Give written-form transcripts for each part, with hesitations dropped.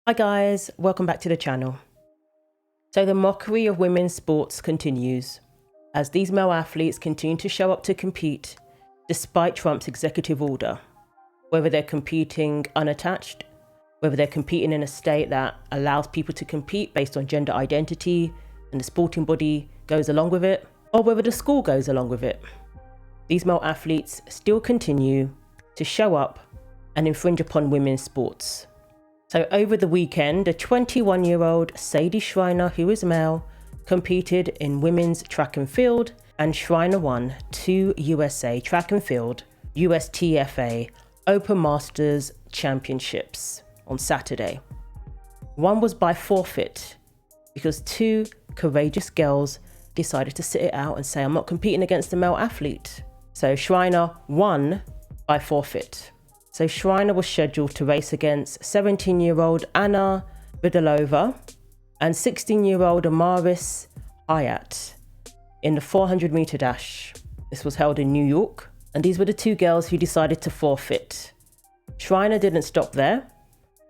Hi guys, welcome back to the channel. So the mockery of women's sports continues as these male athletes continue to show up to compete despite Trump's executive order. Whether they're competing unattached, whether they're competing in a state that allows people to compete based on gender identity and the sporting body goes along with it, or whether the school goes along with it. These male athletes still continue to show up and infringe upon women's sports. So over the weekend, a 21-year-old Sadie Schreiner, who is male, competed in women's track and field, and Schreiner won 2 USA track and field USTFA Open Masters Championships on Saturday. One was by forfeit because 2 courageous girls decided to sit it out and say, I'm not competing against a male athlete. So Schreiner won by forfeit. So Schreiner was scheduled to race against 17-year-old Anna Vidalova and 16-year-old Amaris Hayat in the 400-meter dash. This was held in New York, and these were the 2 girls who decided to forfeit. Schreiner didn't stop there.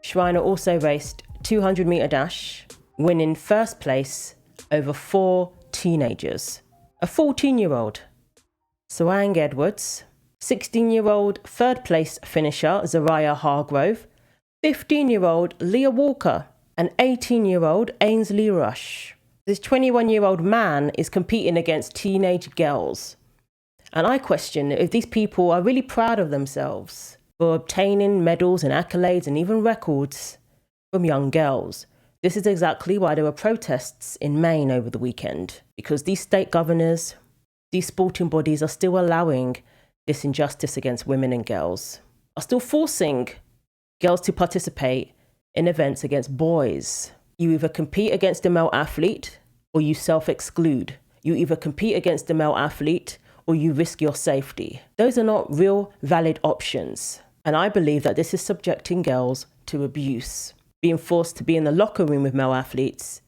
Schreiner also raced 200-meter dash, winning first place over 4 teenagers. A 14-year-old, Soang Edwards, 16-year-old third-place finisher Zariah Hargrove, 15-year-old Leah Walker, and 18-year-old Ainsley Rush. This 21-year-old man is competing against teenage girls. And I question if these people are really proud of themselves for obtaining medals and accolades and even records from young girls. This is exactly why there were protests in Maine over the weekend, because these state governors, these sporting bodies are still allowing this injustice against women and girls, are still forcing girls to participate in events against boys. You either compete against a male athlete or you self-exclude. You either compete against a male athlete or you risk your safety. Those are not real valid options. And I believe that this is subjecting girls to abuse, being forced to be in the locker room with male athletes,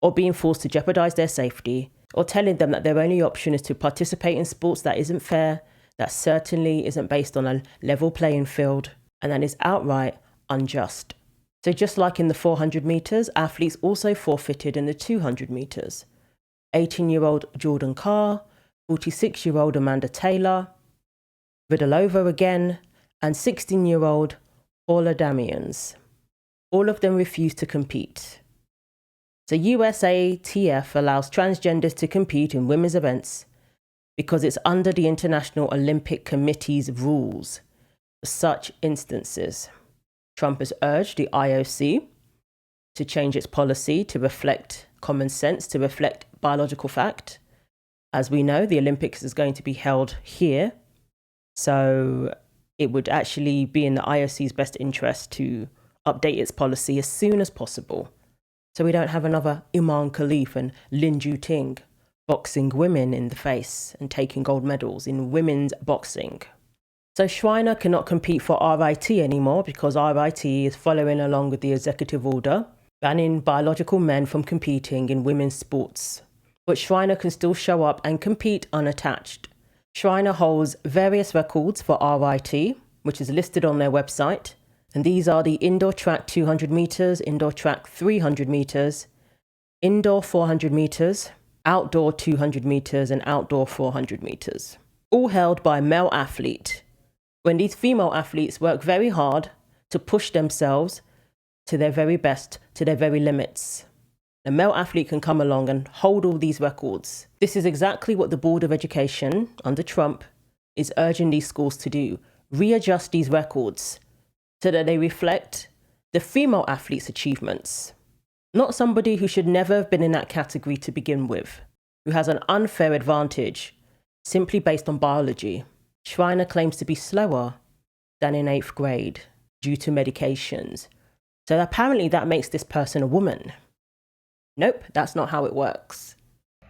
or being forced to jeopardize their safety, or telling them that their only option is to participate in sports that isn't fair, that certainly isn't based on a level playing field, and that is outright unjust. So just like in the 400 meters, athletes also forfeited in the 200 meters. 18-year-old Jordan Carr, 46-year-old Amanda Taylor, Vidalova again, and 16-year-old Paula Damians. All of them refused to compete. So USATF allows transgenders to compete in women's events because it's under the International Olympic Committee's rules for such instances. Trump has urged the IOC to change its policy to reflect common sense, to reflect biological fact. As we know, the Olympics is going to be held here, so it would actually be in the IOC's best interest to update its policy as soon as possible, so we don't have another Iman Khalif and Lin Juting boxing women in the face and taking gold medals in women's boxing. So Schreiner cannot compete for RIT anymore because RIT is following along with the executive order banning biological men from competing in women's sports. But Schreiner can still show up and compete unattached. Schreiner holds various records for RIT, which is listed on their website, and these are the indoor track 200 meters, indoor track 300 meters, indoor 400 meters, outdoor 200 meters, and outdoor 400 meters, all held by a male athlete, when these female athletes work very hard to push themselves to their very best, to their very limits. A male athlete can come along and hold all these records. This is exactly what the Board of Education under Trump is urging these schools to do. Readjust these records so that they reflect the female athlete's achievements, not somebody who should never have been in that category to begin with, who has an unfair advantage simply based on biology. Schreiner claims to be slower than in 8th grade due to medications. So apparently that makes this person a woman. Nope, that's not how it works.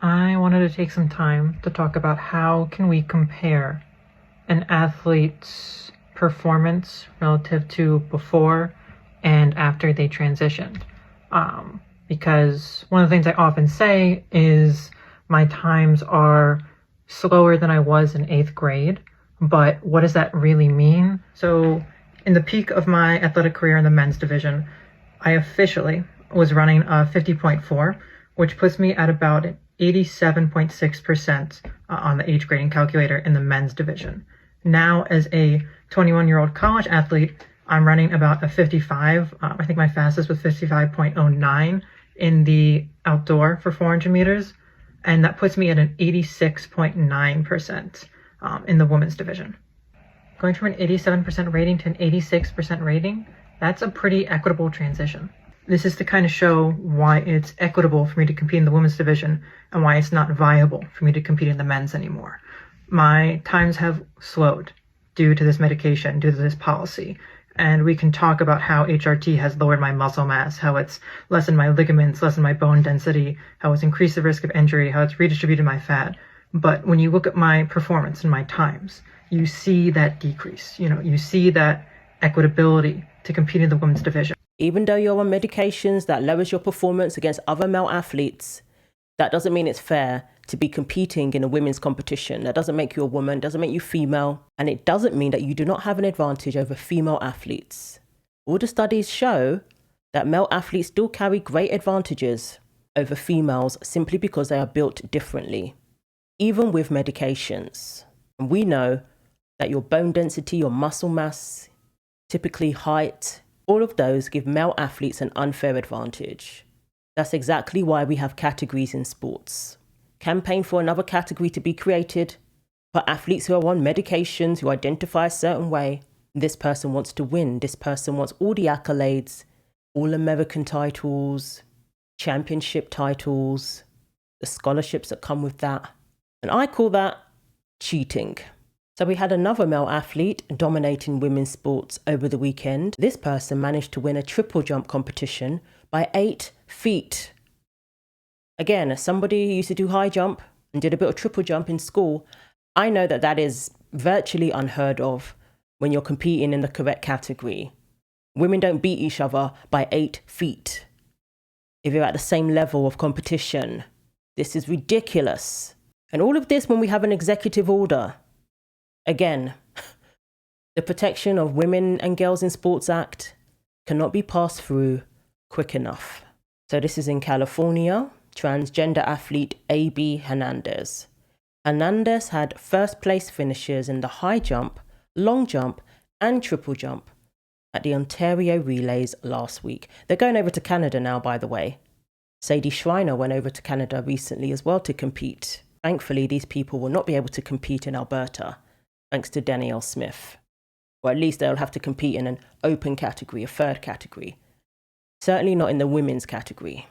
I wanted to take some time to talk about how can we compare an athlete's performance relative to before and after they transitioned. Because one of the things I often say is my times are slower than I was in 8th grade, but what does that really mean? So in the peak of my athletic career in the men's division, I officially was running a 50.4, which puts me at about 87.6% on the age grading calculator in the men's division. Now, as a 21-year-old college athlete, I'm running about a 55. I think my fastest was 55.09 in the outdoor for 400 meters, and that puts me at an 86.9% in the women's division. Going from an 87% rating to an 86% rating, that's a pretty equitable transition. This is to kind of show why it's equitable for me to compete in the women's division and why it's not viable for me to compete in the men's anymore. My times have slowed due to this medication, due to this policy. And we can talk about how HRT has lowered my muscle mass, how it's lessened my ligaments, lessened my bone density, how it's increased the risk of injury, how it's redistributed my fat. But when you look at my performance and my times, you see that decrease. You see that equitability to compete in the women's division. Even though you're on medications that lowers your performance against other male athletes, that doesn't mean it's fair to be competing in a women's competition. That doesn't make you a woman, doesn't make you female, and it doesn't mean that you do not have an advantage over female athletes. All the studies show that male athletes still carry great advantages over females simply because they are built differently, even with medications. And we know that your bone density, your muscle mass, typically height, all of those give male athletes an unfair advantage. That's exactly why we have categories in sports. Campaign for another category to be created for athletes who are on medications, who identify a certain way. This person wants to win. This person wants all the accolades, all American titles, championship titles, the scholarships that come with that. And I call that cheating. So we had another male athlete dominating women's sports over the weekend. This person managed to win a triple jump competition by 8 feet. Again, as somebody who used to do high jump and did a bit of triple jump in school, I know that that is virtually unheard of when you're competing in the correct category. Women don't beat each other by 8 feet. If you're at the same level of competition, this is ridiculous. And all of this when we have an executive order. Again, the Protection of Women and Girls in Sports Act cannot be passed through quick enough. So this is in California, transgender athlete AB Hernandez. Hernandez had first place finishes in the high jump, long jump, and triple jump at the Ontario Relays last week. They're going over to Canada now, by the way. Sadie Schreiner went over to Canada recently as well to compete. Thankfully, these people will not be able to compete in Alberta, thanks to Danielle Smith. Or at least they'll have to compete in an open category, a third category. Certainly not in the women's category.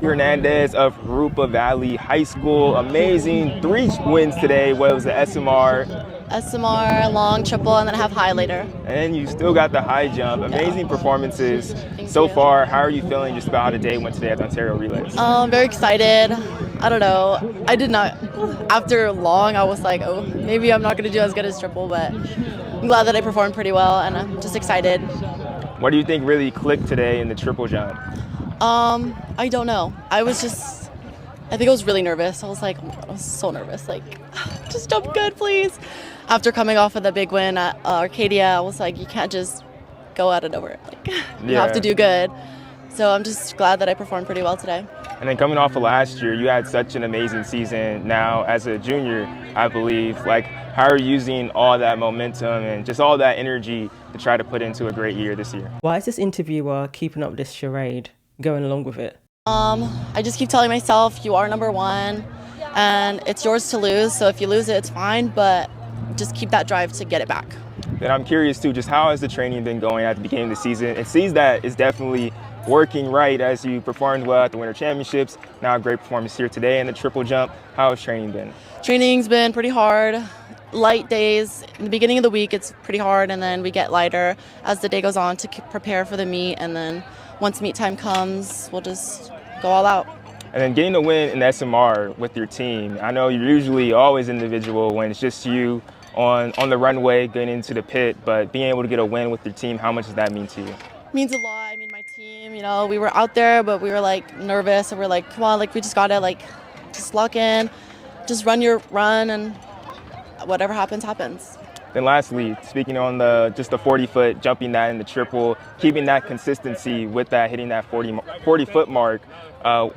Hernandez of Rupa Valley High School. Amazing 3 wins today. What was the SMR? SMR, long, triple, and then I have high later. And you still got the high jump. Amazing performances so far. How are you feeling just about how the day went today at the Ontario Relays? Very excited. I don't know. I did not, after long, I was like, oh, maybe I'm not going to do as good as triple, but I'm glad that I performed pretty well, and I'm just excited. What do you think really clicked today in the triple jump? I don't know. I think I was really nervous. I was like, oh my God, I was so nervous. Like, just jump good, please. After coming off of the big win at Arcadia, I was like, you can't just go out of nowhere. Like, you have to do good. So I'm just glad that I performed pretty well today. And then coming off of last year, you had such an amazing season now as a junior, I believe. Like, how are you using all that momentum and just all that energy to try to put into a great year this year? Why is this interviewer keeping up this charade, going along with it? I just keep telling myself, you are number one, and it's yours to lose. So if you lose it, it's fine, but just keep that drive to get it back. And I'm curious too, just how has the training been going at the beginning of the season? It seems that it's definitely working right as you performed well at the Winter Championships. Now a great performance here today in the triple jump. How has training been? Training's been pretty hard. Light days. In the beginning of the week, it's pretty hard, and then we get lighter as the day goes on to prepare for the meet. And then once meet time comes, we'll just go all out. And then getting the win in the SMR with your team. I know you're usually always individual when it's just you on the runway getting into the pit, but being able to get a win with your team, how much does that mean to you? It means a lot. I mean, my team, You know, we were out there, but we were like nervous, and we're like, come on, like we just gotta like just lock in, just run your run, and whatever happens, happens. Then lastly, speaking on the 40-foot, jumping that in the triple, keeping that consistency with that, hitting that 40-foot mark,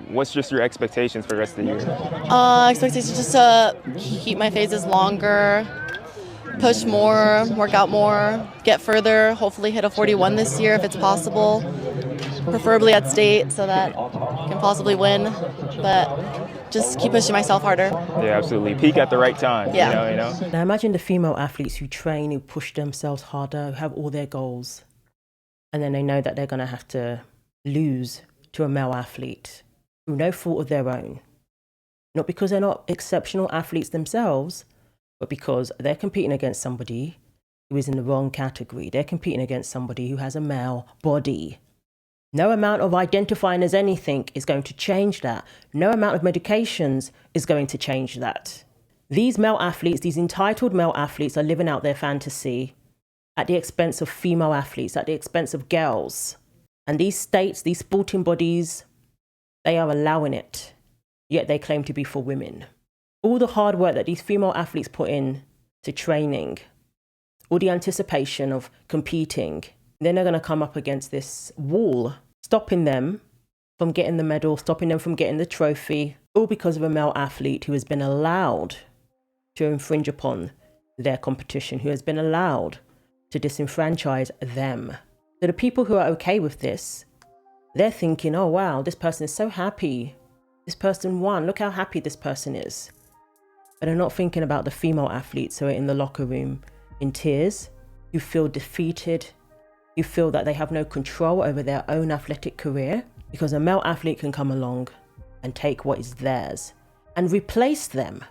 what's just your expectations for the rest of the year? Expectations just to keep my phases longer, push more, work out more, get further, hopefully hit a 41 this year if it's possible, preferably at state so that I can possibly win, but just keep pushing myself harder. Yeah, absolutely. Peak at the right time. Yeah. You know? Now imagine the female athletes who train, who push themselves harder, who have all their goals, and then they know that they're going to have to lose to a male athlete through no fault of their own. Not because they're not exceptional athletes themselves, but because they're competing against somebody who is in the wrong category. They're competing against somebody who has a male body. No amount of identifying as anything is going to change that. No amount of medications is going to change that. These male athletes, these entitled male athletes, are living out their fantasy at the expense of female athletes, at the expense of girls. And these states, these sporting bodies, they are allowing it, yet they claim to be for women. All the hard work that these female athletes put in to training, all the anticipation of competing, then they're going to come up against this wall, stopping them from getting the medal, stopping them from getting the trophy, all because of a male athlete who has been allowed to infringe upon their competition, who has been allowed to disenfranchise them. So the people who are okay with this, they're thinking, oh wow, this person is so happy. This person won. Look how happy this person is. But they're not thinking about the female athletes who are in the locker room in tears, who feel defeated, who feel that they have no control over their own athletic career, because a male athlete can come along and take what is theirs and replace them.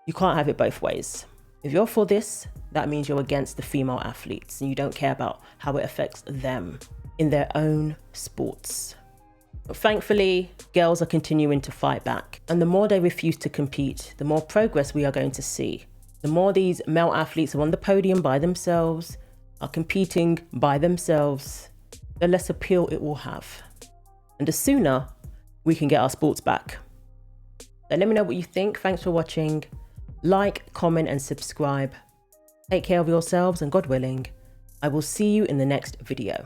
You can't have it both ways. If you're for this, that means you're against the female athletes and you don't care about how it affects them in their own sports. But thankfully, girls are continuing to fight back. And the more they refuse to compete, the more progress we are going to see. The more these male athletes are on the podium by themselves, are competing by themselves, the less appeal it will have. And the sooner we can get our sports back. So let me know what you think. Thanks for watching. Like, comment, and subscribe. Take care of yourselves, and God willing, I will see you in the next video.